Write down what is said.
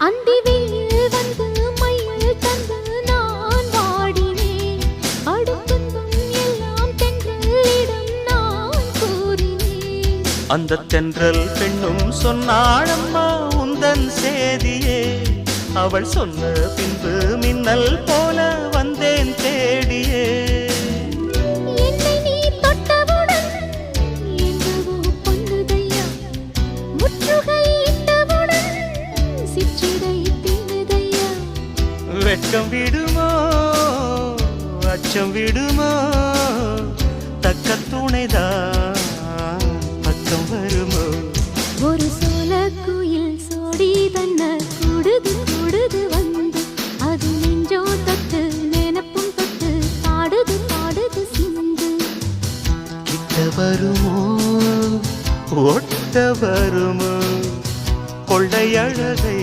அந்தி வெயில் வந்து மயில் தந்து நான் வாடினேன். அடுத்துன்பம் எல்லாம் தென்றலிடம் நான் கூறினேன். அந்த தென்றல் பெண்ணும் சொன்னாளம்மா உந்தன் சேதியே. அவள் சொன்ன பின்பு மின்னல் போல வந்தேன் தேடியே. என்னை நீ தொட்டவுடன் என்னவோ பொன்னுதையா. முற்றுகை இட்டவுடன் சிற்றிடை தின்னுதையா. வெட்கம் விடுமோ அச்சம் விடுமோ தக்க துணைதான் பக்கம் வருமோ. ஒரு சோல குயில் சோடி தன்ன கூடுது கூடுது வந்து. அது நெஞ்சோ தொட்டு நினப்பும் தொட்டு பாடுது பாடுது சிந்து. கிட்ட வருமோ ஒட்ட வருமோ கொள்ளை அழகை